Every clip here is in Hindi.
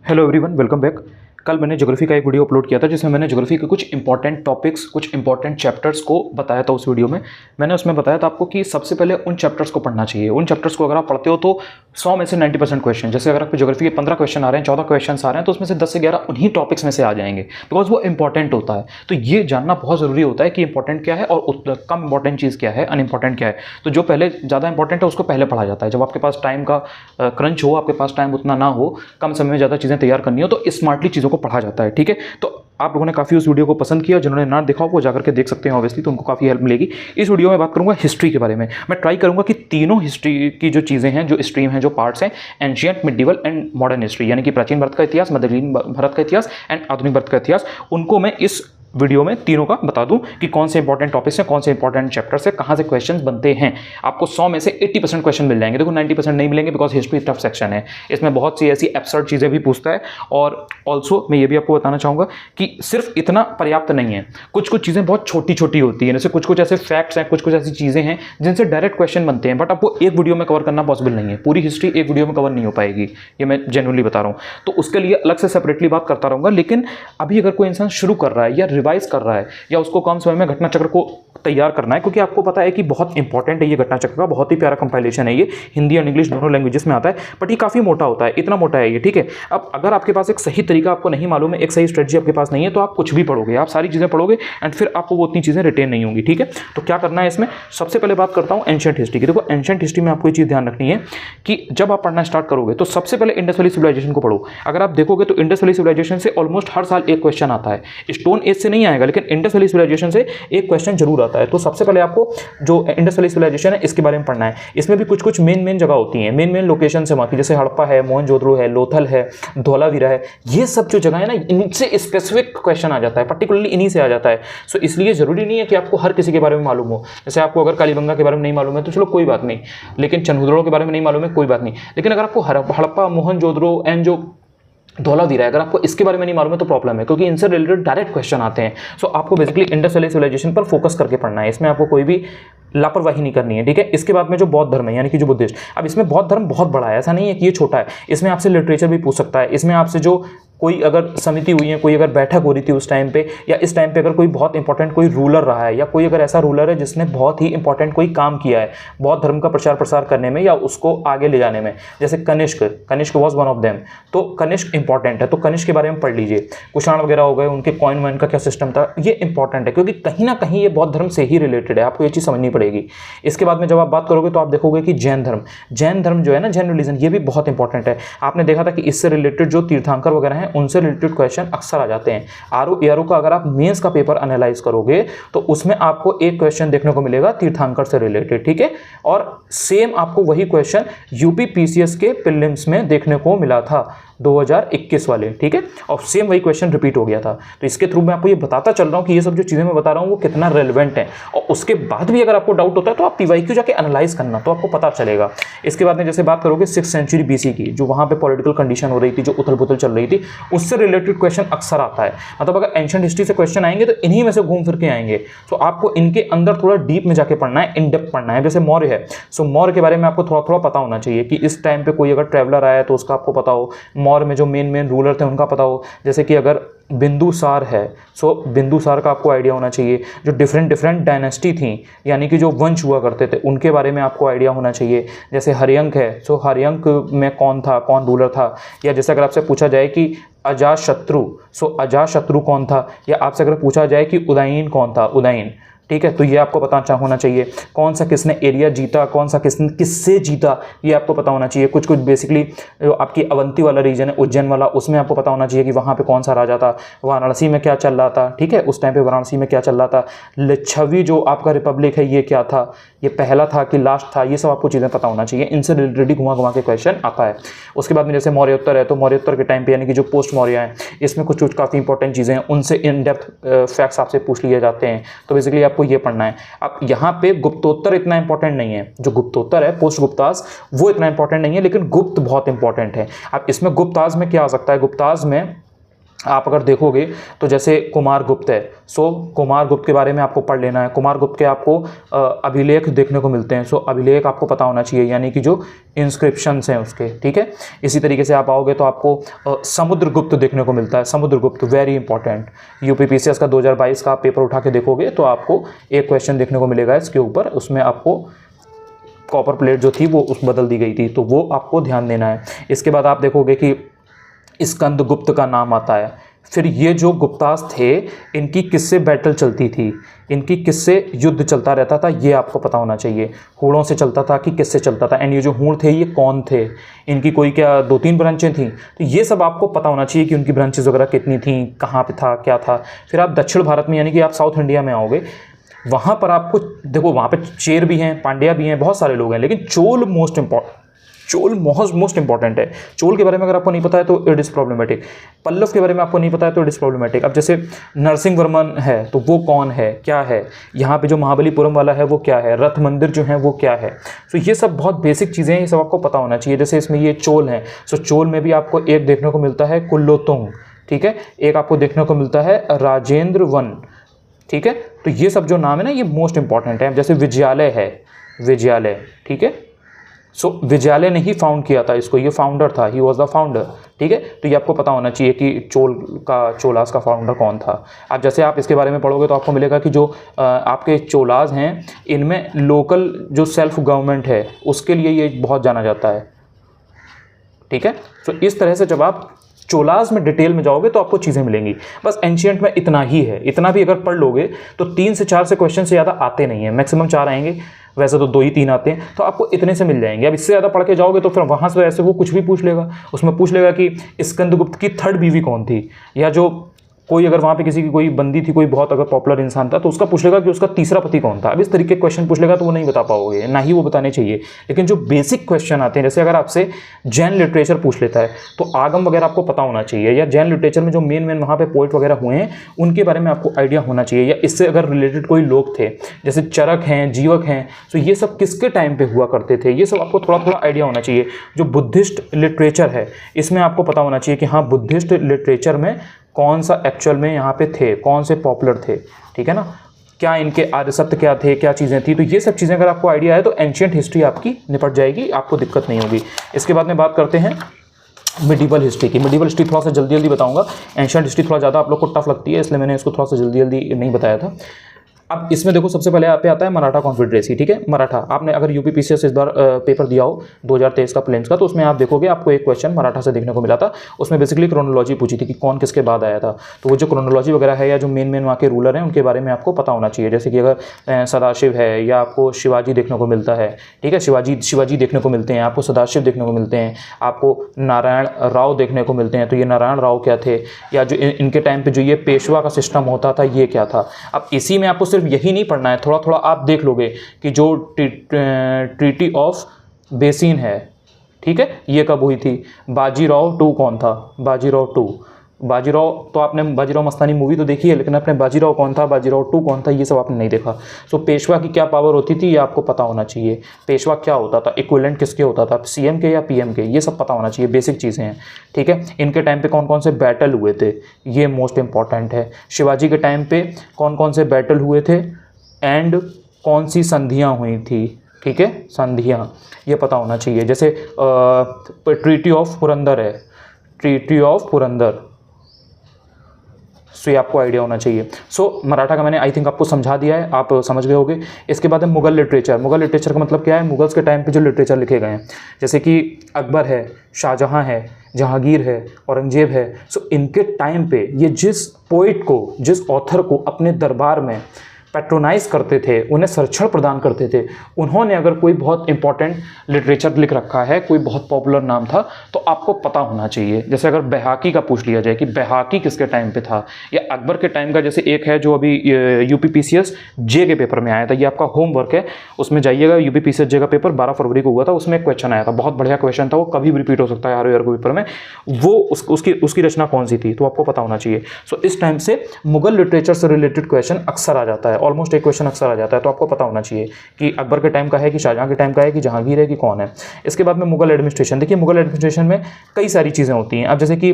Hello everyone, welcome back. कल मैंने ज्योग्राफी का एक वीडियो अपलोड किया था जिसमें मैंने ज्योग्राफी के कुछ इंपॉर्टेंट टॉपिक्स, कुछ इंपॉर्टेंट चैप्टर्स को बताया था। उस वीडियो में मैंने उसमें बताया था आपको कि सबसे पहले उन चैप्टर्स को पढ़ना चाहिए। उन चैप्टर्स को अगर आप पढ़ते हो तो 100 में से 90% क्वेश्चन, जैसे अगर आपको ज्योग्राफी के 15 क्वेश्चन आ रहे हैं, 14 क्वेश्चन आ रहे हैं, तो उसमें से 10 से 11 उन्हीं टॉपिक्स में से आ जाएंगे, बिकॉज वो इंपॉर्टेंट होता है। तो ये जानना बहुत ज़रूरी होता है कि इंपॉर्टेंट क्या है और कम इंपॉर्टेंट चीज़ क्या है, अनइंपॉर्टेंट क्या है। तो जो पहले ज़्यादा इंपॉर्टेंट है उसको पहले पढ़ा जाता है। जब आपके पास टाइम का क्रंच हो, आपके पास टाइम उतना ना हो, कम समय में ज़्यादा चीज़ें तैयार करनी हो, तो स्मार्टली चीज़ों को पढ़ा जाता है। ठीक है, तो आप लोगों ने काफ़ी उस वीडियो को पसंद किया। जिन्होंने ना देखा हो वो जाकर के देख सकते हैं ऑब्वियसली, तो उनको काफ़ी हेल्प मिलेगी। इस वीडियो में बात करूंगा हिस्ट्री के बारे में। मैं ट्राई करूंगा कि तीनों हिस्ट्री की जो चीज़ें हैं, जो स्ट्रीम हैं, जो पार्ट्स हैं, ancient, medieval and modern history, यानी कि प्राचीन भारत का इतिहास, मध्यकालीन भारत का इतिहास एंड आधुनिक भारत का इतिहास, उनको मैं इस वीडियो में तीनों का बता दूं कि कौन से इंपॉर्टेंट टॉपिक्स हैं, कौन से इंपॉर्टेंट चैप्टर्स है, कहां से क्वेश्चंस बनते हैं। आपको 100 में से 80% क्वेश्चन मिल जाएंगे। देखो 90% नहीं मिलेंगे बिकॉज हिस्ट्री टफ सेक्शन है। इसमें बहुत सी ऐसी एब्सर्ड चीज़ें भी पूछता है। और ऑल्सो मैं ये भी आपको बताना चाहूँगा कि सिर्फ इतना पर्याप्त नहीं है। कुछ कुछ चीज़ें बहुत छोटी छोटी होती हैं, जैसे कुछ कुछ ऐसे फैक्ट्स हैं, कुछ कुछ ऐसी चीज़ें हैं जिनसे डायरेक्ट क्वेश्चन बनते हैं, बट आपको एक वीडियो में कवर करना पॉसिबल नहीं है। पूरी हिस्ट्री एक वीडियो में कवर नहीं हो पाएगी, ये मैं जेन्युइनली बता रहा हूँ। तो उसके लिए अलग से सेपरेटली बात करता रहूँगा। लेकिन अभी अगर कोई इंसान शुरू कर रहा है या रिवाइज कर रहा है या उसको कम समय में घटना चक्र को तैयार करना है, क्योंकि आपको पता है कि बहुत इंपॉर्टेंट है ये घटना चक्र का, बहुत ही प्यारा कंपाइलेशन है ये, हिंदी और इंग्लिश दोनों लैंग्वेजेस में आता है, बट ये काफ़ी मोटा होता है, इतना मोटा है ये। ठीक है, अब अगर आपके पास एक सही तरीका आपको नहीं मालूम है, एक सही स्ट्रेटजी आपके पास नहीं है, तो आप कुछ भी पढ़ोगे, आप सारी चीज़ें पढ़ोगे एंड फिर आपको वो उतनी चीज़ें रिटेन नहीं होंगी। ठीक है, तो क्या करना है इसमें, सबसे पहले बात करता हूँ एंशिएंट हिस्ट्री की। देखो एंशिएंट हिस्ट्री में आपको ये चीज़ ध्यान रखनी है कि जब आप पढ़ना स्टार्ट करोगे तो सबसे पहले इंडस वैली सिविलाइजेशन को पढ़ो। अगर आप देखोगे तो इंडस वैली सिविलाइजेशन से ऑलमोस्ट हर साल एक क्वेश्चन आता है। स्टोन एज से नहीं आएगा, लेकिन इंडस वैली सिविलाइजेशन से एक क्वेश्चन जरूर आता है। तो सबसे पहले आपको जो इंडस वैली सिविलाइजेशन है इसके बारे में पढ़ना है। इसमें भी कुछ कुछ मेन जगह होती हैं, मेन लोकेशन है वहाँ की, जैसे हड़प्पा है, मोहनजोदड़ो है, लोथल है, धौलावीरा है। ये सब जो जगह है ना, इनसे स्पेसिफिक क्वेश्चन आ जाता है, पर्टिकुलरली इन्हीं से आ जाता है। सो इसलिए जरूरी नहीं है कि आपको हर किसी के बारे में मालूम हो। जैसे आपको अगर कालीबंगा के बारे में नहीं मालूम है तो चलो कोई बात नहीं, लेकिन चंद्रहुदड़ो के बारे में नहीं मालूम है कोई बात नहीं, लेकिन अगर आपको हड़प्पा, मोहनजोदड़ो एंड जो धौलावीरा है, अगर आपको इसके बारे में नहीं मालूम है तो प्रॉब्लम है, क्योंकि इनसे रिलेटेड डायरेक्ट क्वेश्चन आते हैं। सो आपको बेसिकली इंडस वैली सिविलाइजेशन पर फोकस करके पढ़ना है, इसमें आपको कोई भी लापरवाही नहीं करनी है। ठीक है, इसके बाद में जो बौद्ध धर्म है, यानी कि जो बुद्धिस्ट, अब इसमें बौद्ध धर्म बहुत बड़ा है, ऐसा नहीं है कि ये छोटा है। इसमें आपसे लिटरेचर भी पूछ सकता है, इसमें आपसे जो कोई अगर समिति हुई है, कोई अगर बैठक हो रही थी उस टाइम पे, या इस टाइम पे अगर कोई बहुत इंपॉर्टेंट कोई रूलर रहा है, या कोई अगर ऐसा रूलर है जिसने बहुत ही इंपॉर्टेंट कोई काम किया है बौद्ध धर्म का प्रचार प्रसार करने में या उसको आगे ले जाने में, जैसे Kanishka was one of them. तो कनिष्क इंपॉर्टेंट है, तो कनिष्क के बारे में पढ़ लीजिए। कुषाण वगैरह हो गए, उनके कॉइन वाइन का क्या सिस्टम था, ये इंपॉर्टेंट है, क्योंकि कहीं ना कहीं ये बौद्ध धर्म से ही रिलेटेड है, आपको ये चीज़ समझनी पड़ेगी। इसके बाद में जब आप बात करोगे तो आप देखोगे कि जैन धर्म जो है ना, जैन रिलीजन, ये भी बहुत इंपॉर्टेंट है। आपने देखा था कि इससे रिलेटेड जो तीर्थंकर वगैरह हैं उनसे रिलेटेड क्वेश्चन अक्सर आ जाते हैं। आरओ का अगर आप मेंस का पेपर एनालाइज करोगे तो उसमें आपको एक क्वेश्चन देखने को मिलेगा तीर्थंकर से रिलेटेड। ठीक है, और सेम आपको वही क्वेश्चन यूपी पीसीएस के प्रीलिम्स में देखने को मिला था 2021 वाले। ठीक है, और सेम वही क्वेश्चन रिपीट हो गया था। तो इसके थ्रू मैं आपको ये बताता चल रहा हूँ कि ये सब जो चीज़ें मैं बता रहा हूँ वो कितना रेलिवेंट है। और उसके बाद भी अगर आपको डाउट होता है तो आप पीवाईक्यू जाके एनालाइज करना, तो आपको पता चलेगा। इसके बाद में जैसे बात करोगे 6th सेंचुरी बीसी की, जो वहाँ पे पॉलिटिकल कंडीशन हो रही थी, जो उथल पुथल चल रही थी, उससे रिलेटेड क्वेश्चन अक्सर आता है। मतलब अगर एंशिएंट हिस्ट्री से क्वेश्चन आएंगे तो इन्हीं में से घूम फिर के आएंगे। तो आपको इनके अंदर थोड़ा डीप में जाके पढ़ना है, इन डेप्थ पढ़ना है। जैसे मौर्य है, सो मौर्य के बारे में आपको थोड़ा थोड़ा पता होना चाहिए कि इस टाइम पे कोई अगर ट्रैवलर आया तो उसका आपको पता हो, मौर्य में जो मेन रूलर थे उनका पता हो। जैसे कि अगर बिंदुसार है, सो बिंदुसार का आपको आइडिया होना चाहिए। जो डिफरेंट डायनेस्टी थी, यानी कि जो वंश हुआ करते थे, उनके बारे में आपको आइडिया होना चाहिए। जैसे हर्यंक है, सो हर्यंक में कौन था, कौन रूलर था। या जैसे अगर आपसे पूछा जाए कि अजातशत्रु, सो अजातशत्रु कौन था। या आपसे अगर पूछा जाए कि उदयन कौन था, उदयन। ठीक है, तो ये आपको पता होना चाहिए। कौन सा किसने एरिया जीता, कौन सा किससे जीता, ये आपको पता होना चाहिए। कुछ बेसिकली जो आपकी अवंती वाला रीजन है, उज्जैन वाला, उसमें आपको पता होना चाहिए कि वहाँ पे कौन सा राजा था, वाराणसी में क्या चल रहा था। ठीक है, उस टाइम पे वाराणसी में क्या चल रहा था, लिच्छवी जो आपका रिपब्लिक है ये क्या था, ये पहला था कि लास्ट था, ये सब आपको चीज़ें पता होना चाहिए। इनसे रिलेटेड घुमा के क्वेश्चन आता है। उसके बाद में जैसे मौर्योत्तर है, तो मौर्योत्तर के टाइम पे यानी कि जो पोस्ट मौर्य है, इसमें कुछ काफ़ी इंपॉर्टेंट चीज़ें हैं, उनसे इन डेप्थ फैक्ट्स आपसे पूछ लिए जाते हैं। तो बेसिकली आपको ये पढ़ना है। अब यहाँ पे गुप्तोत्तर इतना इंपॉर्टेंट नहीं है, जो गुप्तोत्तर है, पोस्ट गुप्ताज, वो इतना इंपॉर्टेंट नहीं है, लेकिन गुप्त बहुत इंपॉर्टेंट है। अब इसमें गुप्ताज में क्या आ सकता है, गुप्ताज में आप अगर देखोगे तो जैसे कुमार गुप्त है, सो कुमार गुप्त के बारे में आपको पढ़ लेना है। कुमार गुप्त के आपको अभिलेख देखने को मिलते हैं, सो अभिलेख आपको पता होना चाहिए, यानी कि जो इंस्क्रिप्शंस हैं उसके, ठीक है। इसी तरीके से आप आओगे तो आपको समुद्रगुप्त देखने को मिलता है। समुद्रगुप्त वेरी इंपॉर्टेंट, यूपीपीसीएस का 2022 का आप पेपर उठा के देखोगे तो आपको एक क्वेश्चन देखने को मिलेगा इसके ऊपर, उसमें आपको कॉपर प्लेट जो थी वो उस बदल दी गई थी, तो वो आपको ध्यान देना है। इसके बाद आप देखोगे कि स्कंदगुप्त का नाम आता है। फिर ये जो गुप्तास थे इनकी किससे बैटल चलती थी, इनकी किससे युद्ध चलता रहता था, ये आपको पता होना चाहिए। हूणों से चलता था कि किससे चलता था, एंड ये जो हूण थे ये कौन थे, इनकी कोई क्या 2-3 ब्रांचें थी, तो ये सब आपको पता होना चाहिए कि उनकी ब्रांचेज वगैरह कितनी थी, कहाँ पे था, क्या था। फिर आप दक्षिण भारत में यानी कि आप साउथ इंडिया में आओगे, वहाँ पर आपको देखो वहाँ पे चेर भी हैं, पांड्या भी हैं, बहुत सारे लोग हैं, लेकिन चोल मोस्ट इंपॉर्टेंट है। चोल के बारे में अगर आपको नहीं पता है तो इट इज़ प्रॉब्लमेटिक। पल्लव के बारे में आपको नहीं पता है तो इट इज़ प्रॉब्लमेटिक। अब जैसे नरसिंह वर्मन है तो वो कौन है, क्या है, यहाँ पे जो महाबलीपुरम वाला है वो क्या है, रथ मंदिर जो है वो क्या है। तो ये सब बहुत बेसिक चीज़ें हैं, ये सब आपको पता होना चाहिए। जैसे इसमें ये चोल हैं, सो चोल में भी आपको एक देखने को मिलता है कुलोत्तुंग, ठीक है, एक आपको देखने को मिलता है राजेंद्र वन, ठीक है। तो ये सब जो नाम है ना ये मोस्ट इंपॉर्टेंट है। जैसे विजयालय है, विजयालय, ठीक है, सो विजयालय ने ही फाउंड किया था इसको, ये फाउंडर था, ही वॉज द फाउंडर, ठीक है। तो ये आपको पता होना चाहिए कि चोलास का फाउंडर कौन था। अब जैसे आप इसके बारे में पढ़ोगे तो आपको मिलेगा कि जो आपके चोलास हैं इनमें लोकल जो सेल्फ गवर्नमेंट है उसके लिए ये बहुत जाना जाता है, ठीक है। तो इस तरह से जब आप चोलास में डिटेल में जाओगे तो आपको चीज़ें मिलेंगी। बस एंशिएंट में इतना ही है, इतना भी अगर पढ़ लोगे तो 3 से 4 से क्वेश्चन से ज़्यादा आते नहीं हैं, मैक्सिमम 4 आएंगे, वैसे तो 2 ही 3 आते हैं, तो आपको इतने से मिल जाएंगे। अब इससे ज़्यादा पढ़ के जाओगे तो फिर वहाँ से ऐसे वो कुछ भी पूछ लेगा, उसमें पूछ लेगा कि स्कंदगुप्त की 3rd बीवी कौन थी, या जो कोई अगर वहाँ पे किसी की कोई बंदी थी, कोई बहुत अगर पॉपुलर इंसान था तो उसका पूछ लेगा कि उसका तीसरा पति कौन था। अब इस तरीके के क्वेश्चन पूछ लेगा तो वो नहीं बता पाओगे, ना ही वो बताने चाहिए। लेकिन जो बेसिक क्वेश्चन आते हैं, जैसे अगर आपसे जैन लिटरेचर पूछ लेता है तो आगम वगैरह आपको पता होना चाहिए, या जैन लिटरेचर में जो मेन वहाँ पे पोइट वगैरह हुए हैं उनके बारे में आपको आइडिया होना चाहिए, या इससे अगर रिलेटेड कोई लोग थे जैसे चरक हैं, जीवक हैं, तो ये सब किसके टाइम पर हुआ करते थे, ये सब आपको थोड़ा थोड़ा आइडिया होना चाहिए। जो बुद्धिस्ट लिटरेचर है इसमें आपको पता होना चाहिए कि हाँ बुद्धिस्ट लिटरेचर में कौन सा एक्चुअल में यहाँ पे थे, कौन से पॉपुलर थे, ठीक है ना, क्या इनके आर्य सत्य क्या थे, क्या चीज़ें थी। तो ये सब चीज़ें अगर आपको आइडिया है तो एंशिएंट हिस्ट्री आपकी निपट जाएगी, आपको दिक्कत नहीं होगी। इसके बाद में बात करते हैं मिडिवल हिस्ट्री की। मिडिवल हिस्ट्री थोड़ा सा जल्दी बताऊंगा, एंशिएंट हिस्ट्री थोड़ा ज़्यादा आप लोग को टफ लगती है, इसलिए मैंने इसको थोड़ा सा जल्दी नहीं बताया था। अब इसमें देखो सबसे पहले आप पे आता है मराठा कॉन्फेडरेसी, ठीक है। मराठा आपने अगर यूपीपीसीएस इस बार पेपर दिया हो 2023 का प्लेन्स का, तो उसमें आप देखोगे आपको एक क्वेश्चन मराठा से देखने को मिला था। उसमें बेसिकली क्रोनोलॉजी पूछी थी कि कौन किसके बाद आया था, तो वो जो क्रोनोलॉजी वगैरह है या जो मेन वहाँ के रूलर हैं उनके बारे में आपको पता होना चाहिए। जैसे कि अगर सदाशिव है या आपको शिवाजी देखने को मिलता है, ठीक है, शिवाजी देखने को मिलते हैं, आपको सदाशिव देखने को मिलते हैं, आपको नारायण राव देखने को मिलते हैं, तो ये नारायण राव क्या थे, या जो इनके टाइम पर जो ये पेशवा का सिस्टम होता था ये क्या था। अब इसी में आपको सिर्फ यही नहीं पढ़ना है, थोड़ा थोड़ा आप देख लोगे कि जो ट्रीटी ऑफ बेसिन है, ठीक है, ये कब हुई थी, बाजीराव 2 कौन था, बाजीराव 2, बाजीराव तो आपने बाजीराव मस्तानी मूवी तो देखी है, लेकिन आपने बाजीराव कौन था, बाजीराव 2 कौन था, ये सब आपने नहीं देखा। सो पेशवा की क्या पावर होती थी ये आपको पता होना चाहिए, पेशवा क्या होता था, इक्विवेलेंट किसके होता था, सीएम के या पीएम के, ये सब पता होना चाहिए, बेसिक चीज़ें हैं, ठीक है। इनके टाइम पे कौन कौन से बैटल हुए थे ये मोस्ट इंपॉर्टेंट है। शिवाजी के टाइम पे कौन कौन से बैटल हुए थे एंड कौन सी संधियाँ हुई थी, ठीक है, संधियाँ ये पता होना चाहिए। जैसे ट्रीटी ऑफ पुरंदर है, ट्रीटी ऑफ पुरंदर, सो ये आपको आइडिया होना चाहिए। सो मराठा का मैंने आई थिंक आपको समझा दिया है, आप समझ गए होंगे। इसके बाद है मुगल लिटरेचर। मुगल लिटरेचर का मतलब क्या है, मुगल्स के टाइम पे जो लिटरेचर लिखे गए हैं, जैसे कि अकबर है, शाहजहाँ है, जहांगीर है, औरंगजेब है। सो इनके टाइम पे ये जिस पोइट को, जिस ऑथर को अपने दरबार में पैट्रोनाइज करते थे, उन्हें संरक्षण प्रदान करते थे, उन्होंने अगर कोई बहुत इंपॉर्टेंट लिटरेचर लिख रखा है, कोई बहुत पॉपुलर नाम था, तो आपको पता होना चाहिए। जैसे अगर बैहाकी का पूछ लिया जाए कि बैहाकी किसके टाइम पे था, या अकबर के टाइम का, जैसे एक है जो अभी यूपीपीसीएस जे के पेपर में आया था, ये आपका होमवर्क है, उसमें जाइएगा, यूपीपीसीएस जे का पेपर 12 फरवरी को हुआ था, उसमें एक क्वेश्चन आया था, बहुत बढ़िया क्वेश्चन था, वो कभी भी रिपीट हो सकता है हर ईयर के पेपर में, वो उसकी रचना कौन सी थी, तो आपको पता होना चाहिए। सो इस टाइम से मुगल लिटरेचर से रिलेटेड क्वेश्चन अक्सर आ जाता है, ऑलमोस्ट एक क्वेश्चन अक्सर आ जाता है, तो आपको पता होना चाहिए कि अकबर के टाइम का है कि शाहजहां के टाइम का है कि जहांगीर है कि कौन है। इसके बाद में मुगल एडमिनिस्ट्रेशन। देखिए मुगल एडमिनिस्ट्रेशन में कई सारी चीज़ें होती हैं। अब जैसे कि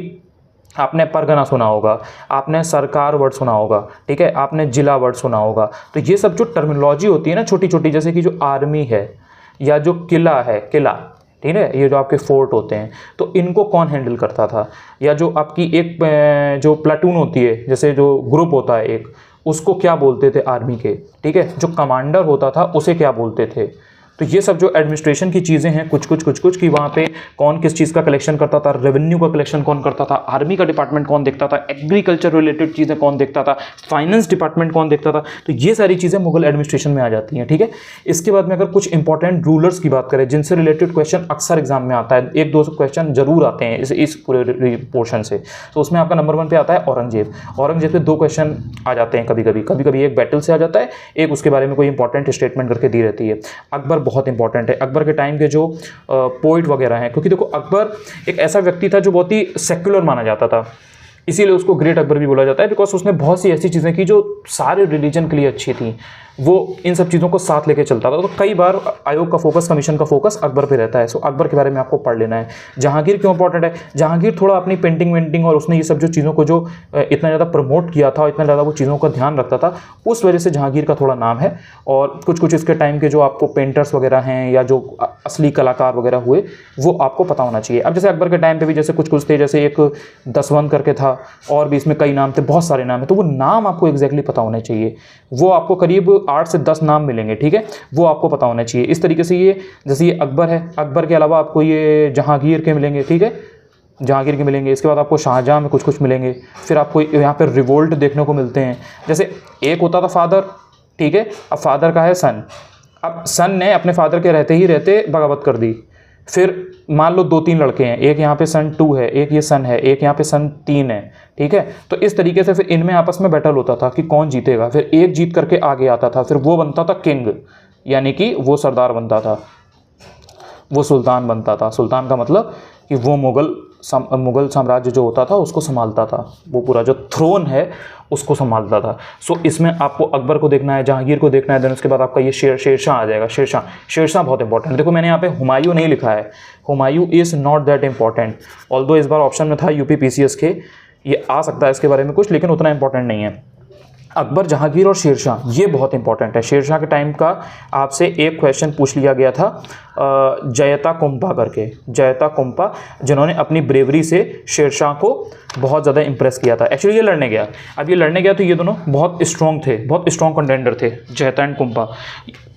आपने परगना सुना होगा, आपने सरकार वर्ड सुना होगा, ठीक है, आपने जिला वर्ड सुना होगा। तो ये सब जो टर्मिनोलॉजी होती है ना छोटी छोटी, जैसे कि जो आर्मी है या जो किला है, किला, ठीक है, ये जो आपके फोर्ट होते हैं, तो इनको कौन हैंडल करता था, या जो आपकी एक जो प्लाटून होती है, जैसे जो ग्रुप होता है एक, उसको क्या बोलते थे आर्मी के, ठीक है, जो कमांडर होता था उसे क्या बोलते थे। तो ये सब जो एडमिनिस्ट्रेशन की चीज़ें हैं कुछ कुछ कि वहाँ पे कौन किस चीज़ का कलेक्शन करता था, रेवेन्यू का कलेक्शन कौन करता था, आर्मी का डिपार्टमेंट कौन देखता था, एग्रीकल्चर रिलेटेड चीज़ें कौन देखता था, फाइनेंस डिपार्टमेंट कौन देखता था, तो ये सारी चीज़ें मुगल एडमिनिस्ट्रेशन में आ जाती हैं, ठीक है। इसके बाद में अगर कुछ इंपॉर्टेंट रूलर्स की बात करें जिनसे रिलेटेड क्वेश्चन अक्सर एग्जाम में आता है, 1-2 क्वेश्चन जरूर आते हैं इस पूरे पोर्शन से, तो उसमें आपका नंबर 1 पे आता है औरंगजेब। औरंगजेब पे 2 क्वेश्चन आ जाते हैं कभी कभी एक बैटल से आ जाता है, एक उसके बारे में कोई इंपॉर्टेंट स्टेटमेंट करके दी रहती है। अकबर बहुत इंपॉर्टेंट है, अकबर के टाइम के जो पोइट वगैरह हैं, क्योंकि देखो अकबर एक ऐसा व्यक्ति था जो बहुत ही सेक्युलर माना जाता था, इसीलिए उसको ग्रेट अकबर भी बोला जाता है, बिकॉज उसने बहुत सी ऐसी चीज़ें की जो सारे रिलीजन के लिए अच्छी थी, वो इन सब चीज़ों को साथ लेके चलता था। तो कई बार आयोग का फोकस, कमीशन का फोकस अकबर पे रहता है, सो अकबर के बारे में आपको पढ़ लेना है। जहांगीर क्यों इंपॉर्टेंट है, जहांगीर थोड़ा अपनी पेंटिंग वेंटिंग और उसने ये सब जो चीज़ों को जो इतना ज़्यादा प्रमोट किया था, इतना ज़्यादा वो चीज़ों का ध्यान रखता था, उस वजह से जहांगीर का थोड़ा नाम है। और कुछ इसके टाइम के जो आपको पेंटर्स वगैरह हैं या जो असली कलाकार वगैरह हुए वो आपको पता होना चाहिए। अब जैसे अकबर के टाइम पे भी जैसे कुछ थे, जैसे एक दसवंत करके था और भी इसमें कई नाम थे, बहुत सारे नाम है, तो वो नाम आपको एग्जैक्टली पता होने चाहिए। वो आपको करीब 8 से 10 नाम मिलेंगे, ठीक है, वो आपको पता होना चाहिए। इस तरीके से ये जैसे ये अकबर है, अकबर के अलावा आपको ये जहांगीर के मिलेंगे, ठीक है, जहांगीर के मिलेंगे। इसके बाद आपको शाहजहां में कुछ मिलेंगे। फिर आपको यहाँ पर रिवोल्ट देखने को मिलते हैं, जैसे एक होता था फादर, ठीक है, अब फादर का है सन, अब सन ने अपने फादर के रहते ही रहते बगावत कर दी। फिर मान लो 2-3 लड़के हैं, एक यहाँ पे सन 2 है, एक ये सन है, एक यहाँ पे सन 3 है, ठीक है। तो इस तरीके से फिर इनमें आपस में बैटल होता था कि कौन जीतेगा। फिर एक जीत करके आगे आता था, फिर वो बनता था किंग, यानी कि वो सरदार बनता था, वो सुल्तान बनता था। सुल्तान का मतलब कि वो मुगल साम्राज्य जो होता था उसको संभालता था, वो पूरा जो थ्रोन है उसको संभालता था। सो इसमें आपको अकबर को देखना है, जहांगीर को देखना है, देन उसके बाद आपका ये शेरशाह आ जाएगा। शेरशाह बहुत इंपॉर्टेंट है। देखो मैंने यहाँ पे हुमायूं नहीं लिखा है, Humayun is not that important, although इस बार ऑप्शन में था यूपी PCS के, ये आ सकता है इसके बारे में कुछ, लेकिन उतना इंपॉर्टेंट नहीं है। अकबर, जहांगीर और शेरशाह ये बहुत इंपॉर्टेंट है। शेरशाह के टाइम का आपसे एक क्वेश्चन पूछ लिया गया था जयता कुंपा करके, जयता कुंपा, जिन्होंने अपनी ब्रेवरी से शेरशाह को बहुत ज़्यादा इंप्रेस किया था। एक्चुअली ये लड़ने गया, अब ये लड़ने गया तो ये दोनों बहुत स्ट्रॉन्ग थे, बहुत स्ट्रॉन्ग कंटेंडर थे, जयता एंड कुंपा।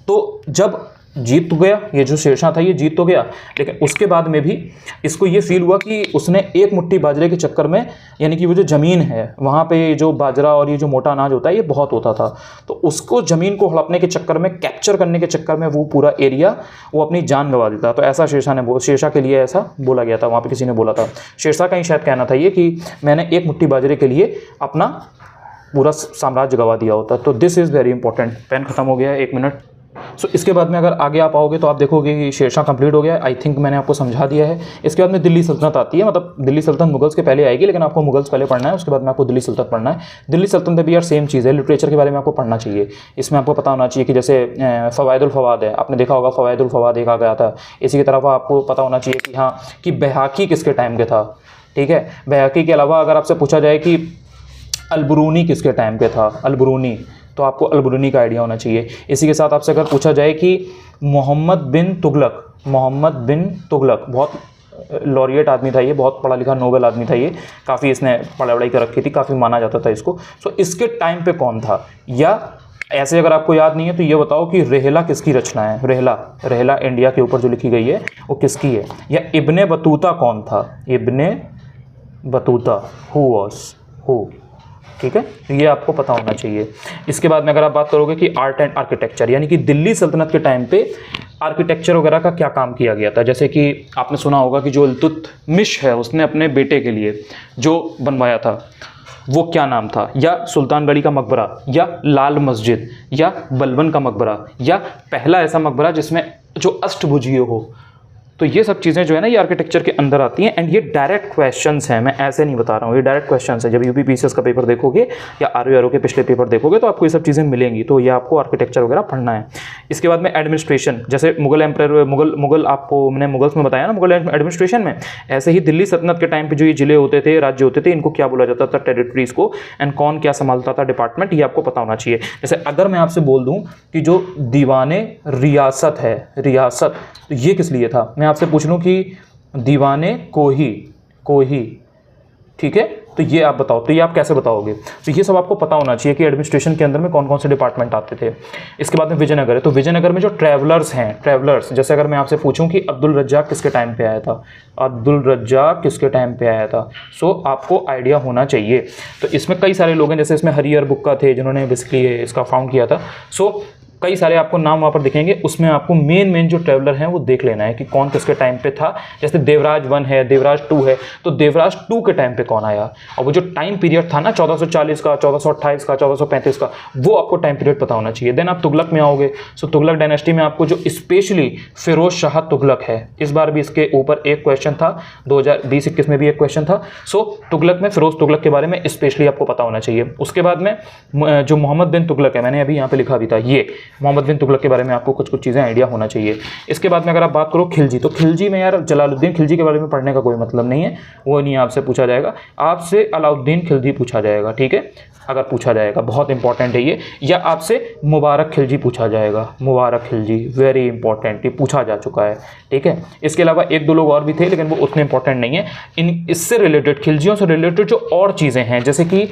तो जब जीत तो गया, ये जो शेरशाह था ये जीत तो गया, लेकिन उसके बाद में भी इसको ये फील हुआ कि उसने एक मुट्ठी बाजरे के चक्कर में, यानी कि वो जो ज़मीन है वहाँ पे जो बाजरा और ये जो मोटा अनाज होता है ये बहुत होता था, तो उसको ज़मीन को हड़पने के चक्कर में, कैप्चर करने के चक्कर में वो पूरा एरिया वो अपनी जान गंवा देता। तो ऐसा शेरशाह के लिए ऐसा बोला गया था, वहाँ पर किसी ने बोला था। शेरशाह का ही शायद कहना था ये कि मैंने एक मुट्ठी बाजरे के लिए अपना पूरा साम्राज्य गंवा दिया होता। तो this is very important. Pen खत्म हो गया है, 1 मिनट। सो इसके बाद में अगर आगे आप आओगे तो आप देखोगे कि शेरशाह कंप्लीट हो गया है। आई थिंक मैंने आपको समझा दिया है। इसके बाद में दिल्ली सल्तनत आती है, मतलब दिल्ली सल्तनत मुगल्स के पहले आएगी, लेकिन आपको मुगल्स पहले पढ़ना है, उसके बाद में आपको दिल्ली सल्तनत पढ़ना है। दिल्ली सल्तनत भी यार सेम चीज़ है, लिटरेचर के बारे में आपको पढ़ना चाहिए। इसमें आपको पता होना चाहिए कि जैसे फ़वाइदुल फ़वाद है, आपने देखा होगा फ़वाइदुल फ़वाद देखा गया था। इसी की तरफ आपको पता होना चाहिए कि हाँ कि बैहाकी किसके टाइम के था, ठीक है। बैहाकी के अलावा अगर आपसे पूछा जाए कि अलबरूनी किसके टाइम पे था, अलबरूनी, तो आपको अलबरूनी का आइडिया होना चाहिए। इसी के साथ आपसे अगर पूछा जाए कि मोहम्मद बिन तुगलक बहुत लॉरिएट आदमी था, ये बहुत पढ़ा लिखा नोबेल आदमी था, ये काफ़ी इसने पढ़ाई कर रखी थी, काफ़ी माना जाता था इसको। सो इसके टाइम पे कौन था, या ऐसे अगर आपको याद नहीं है तो ये बताओ कि रेहला किसकी रचना है। रेहला इंडिया के ऊपर जो लिखी गई है वो किसकी है। या इब्ने बतूता कौन था, इब्ने बतूता हु, ठीक है, तो ये आपको पता होना चाहिए। इसके बाद में अगर आप बात करोगे कि आर्ट एंड आर्किटेक्चर, यानी कि दिल्ली सल्तनत के टाइम पे आर्किटेक्चर वगैरह का क्या काम किया गया था। जैसे कि आपने सुना होगा कि जो इल्तुतमिश है उसने अपने बेटे के लिए जो बनवाया था वो क्या नाम था, या सुल्तानगढ़ी का मकबरा, या लाल मस्जिद, या बलबन का मकबरा, या पहला ऐसा मकबरा जिसमें जो अष्टभुजीय हो, तो ये सब चीज़ें जो है ना ये आर्किटेक्चर के अंदर आती हैं एंड ये डायरेक्ट क्वेश्चंस हैं, मैं ऐसे नहीं बता रहा हूँ, ये डायरेक्ट क्वेश्चंस हैं। जब यूपीपीसीएस का पेपर देखोगे या आरओ के पिछले पेपर देखोगे तो आपको ये सब चीज़ें मिलेंगी, तो ये आपको आर्किटेक्चर वगैरह पढ़ना है। इसके बाद में एडमिनिस्ट्रेशन, जैसे मुगल एम्पायर, मुगल आपको मैंने मुगल्स में बताया ना मुगल एडमिनिस्ट्रेशन में, ऐसे ही दिल्ली सल्तनत के टाइम पे जो ये जिले होते थे, राज्य होते थे, इनको क्या बोला जाता था, टेरिटरीज को, एंड कौन क्या संभालता था डिपार्टमेंट, ये आपको पता होना चाहिए। जैसे अगर मैं आपसे बोल दूं कि जो दीवाने रियासत है, रियासत, तो ये किस लिए था, मैं आपसे पूछ लूं कि दीवाने कोही, ठीक है, तो ये आप बताओ, तो ये आप कैसे बताओगे, तो ये सब आपको पता होना चाहिए कि एडमिनिस्ट्रेशन के अंदर में कौन कौन से डिपार्टमेंट आते थे। इसके बाद में विजयनगर है, तो विजयनगर में जो ट्रैवलर्स हैं, ट्रैवलर्स, जैसे अगर मैं आपसे पूछूं कि अब्दुल रज्जाक किसके टाइम पे आया था, अब्दुल रज्जाक किसके टाइम पे आया था, सो आपको आइडिया होना चाहिए। तो इसमें कई सारे लोग हैं, जैसे इसमें हरिहर बुक्का थे जिन्होंने बेसिकली इसका फाउंड किया था, सो कई सारे आपको नाम वहाँ पर दिखेंगे, उसमें आपको मेन जो ट्रैवलर हैं वो देख लेना है कि कौन किसके टाइम पे था। जैसे देवराज 1 है, देवराज 2 है, तो देवराज 2 के टाइम पे कौन आया, और वो जो टाइम पीरियड था ना 1440 का, 1428 का, 1435 का, वो आपको टाइम पीरियड पता होना चाहिए। देन आप तुगलक में आओगे, सो तुगलक डायनेस्टी में आपको जो स्पेशली फिरोज शाह तुगलक है, इस बार भी इसके ऊपर एक क्वेश्चन था, 2020-21 में भी एक क्वेश्चन था, सो तुगलक में फिरोज तुगलक के बारे में स्पेशली आपको पता होना चाहिए। उसके बाद में जो मोहम्मद बिन तुगलक है, मैंने अभी यहाँ पे लिखा भी था, ये मोहम्मद बिन तुगलक के बारे में आपको कुछ चीज़ें आइडिया होना चाहिए। इसके बाद में अगर आप बात करो खिलजी, तो खिलजी में यार जलालुद्दीन खिलजी के बारे में पढ़ने का कोई मतलब नहीं है, वो नहीं आपसे पूछा जाएगा, आपसे अलाउद्दीन खिलजी पूछा जाएगा, ठीक है, अगर पूछा जाएगा, बहुत इंपॉर्टेंट है ये, या आपसे मुबारक खिलजी पूछा जाएगा, मुबारक खिलजी वेरी इंपॉर्टेंट, ये पूछा जा चुका है, ठीक है। इसके अलावा 1-2 लोग और भी थे लेकिन वो उतने इंपॉर्टेंट नहीं है। इससे रिलेटेड, खिलजियों से रिलेटेड जो और चीज़ें हैं, जैसे कि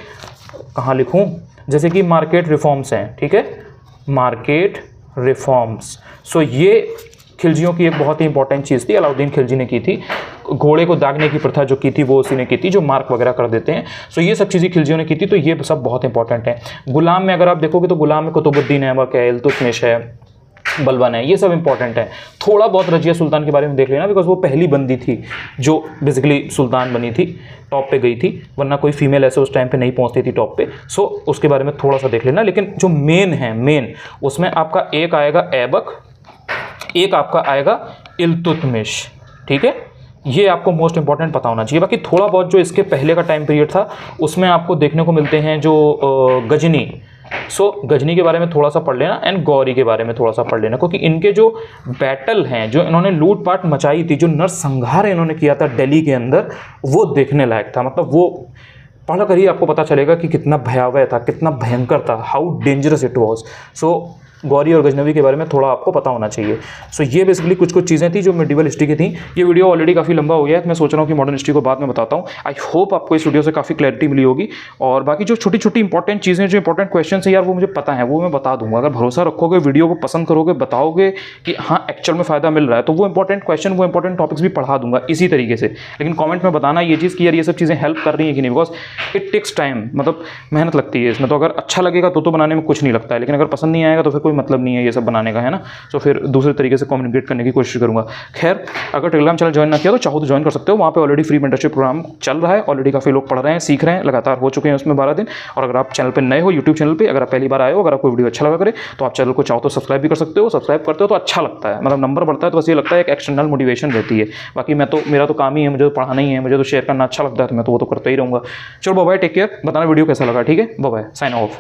कहाँ लिखूँ, जैसे कि मार्केट रिफॉर्म्स हैं, ठीक है, मार्केट रिफॉर्म्स, सो ये खिलजियों की एक बहुत ही इंपॉर्टेंट चीज़ थी, अलाउद्दीन खिलजी ने की थी। घोड़े को दागने की प्रथा जो की थी वो उसी ने की थी, जो मार्क वगैरह कर देते हैं, सो ये सब चीज़ें खिलजियों ने की थी, तो ये सब बहुत इंपॉर्टेंट है। गुलाम में अगर आप देखोगे तो गुलाम में कुतुबुद्दीन ऐबक है, इल्तुतमिश है, बलबन है, ये सब इंपॉर्टेंट है। थोड़ा बहुत रजिया सुल्तान के बारे में देख लेना, बिकॉज वो पहली बंदी थी जो बेसिकली सुल्तान बनी थी, टॉप पे गई थी, वरना कोई फीमेल ऐसे उस टाइम पे नहीं पहुंचती थी टॉप पे, सो उसके बारे में थोड़ा सा देख लेना। लेकिन जो मेन है, मेन उसमें आपका एक आएगा ऐबक, एक आपका आएगा इल्तुतमिश, ठीक है, ये आपको मोस्ट इंपॉर्टेंट पता होना चाहिए। बाकी थोड़ा बहुत जो इसके पहले का टाइम पीरियड था उसमें आपको देखने को मिलते हैं जो गजनी, सो गजनी के बारे में थोड़ा सा पढ़ लेना, एंड गौरी के बारे में थोड़ा सा पढ़ लेना, क्योंकि इनके जो बैटल हैं, जो इन्होंने लूटपाट मचाई थी, जो नरसंहार इन्होंने किया था दिल्ली के अंदर, वो देखने लायक था। मतलब वो पढ़ कर ही आपको पता चलेगा कि कितना भयावह था, कितना भयंकर था, हाउ डेंजरस इट वॉज। सो गौरी और गजनवी के बारे में थोड़ा आपको पता होना चाहिए। सो ये बेसिकली कुछ चीज़ें थी जो मेडिवल हिस्ट्री की थी। ये वीडियो ऑलरेडी काफ़ी लंबा हो गया है, मैं सोच रहा हूँ कि मॉडर्न हिस्ट्री को बाद में बताता हूँ। आई होप आपको इस वीडियो से काफ़ी क्लैरिटी मिली होगी, और बाकी जो छोटी छोटी इंपॉर्टेंट चीज़ें, जो इंपॉर्टेंट क्वेश्चन है यार, वो मुझे पता है, वो मैं बता दूंगा। अगर भरोसा रखोगे, वीडियो को पसंद करोगे, बताओगे कि हाँ एक्चुअल में फ़ायदा मिल रहा है, तो वो इंपॉर्टेंट क्वेश्चन, वो इंपॉर्टेंट टॉपिक्स भी पढ़ा दूंगा इसी तरीके से। लेकिन कॉमेंट में बताना ये चीज़ कि यार ये सब चीज़ें हेल्प कर रही है कि नहीं, बिकॉज इट टेक्स टाइम, मतलब मेहनत लगती है इसमें। तो अगर अच्छा लगेगा तो बनाने में कुछ नहीं लगता है, लेकिन अगर पसंद नहीं आएगा तो फिर कोई मतलब नहीं है ये सब बनाने का, है ना। तो फिर दूसरे तरीके से कम्युनिकेट करने की कोशिश करूंगा। खैर, अगर टेलीग्राम चैनल ज्वाइन ना किया तो चाहो तो ज्वाइन कर सकते हो, वहाँ पे ऑलरेडी फ्री मेंटरशिप प्रोग्राम चल रहा है, ऑलरेडी काफ़ी लोग पढ़ रहे हैं, सीख रहे हैं, लगातार हो चुके हैं उसमें 12 दिन। और अगर आप चैनल पर नए हो, यूट्यूब चैनल पर अगर आप पहली बार आए हो, अगर आपको वीडियो अच्छा लगा करे तो आप चैनल को चाहो तो सब्सक्राइब भी कर सकते हो। सब्सक्राइब करते हो तो अच्छा लगता है, मतलब नंबर बढ़ता है, तो बस ये लगता है एक एक्सटर्नल मोटिवेशन रहती है। बाकी मेरा तो काम ही है, मुझे तो पढ़ाना ही है, मुझे तो शेयर करना अच्छा लगता है, तो मैं तो वो तो करता ही रहूँगा। चलो बाय, टेक केयर, बताना वीडियो कैसा लगा, ठीक है, बाय, साइन ऑफ।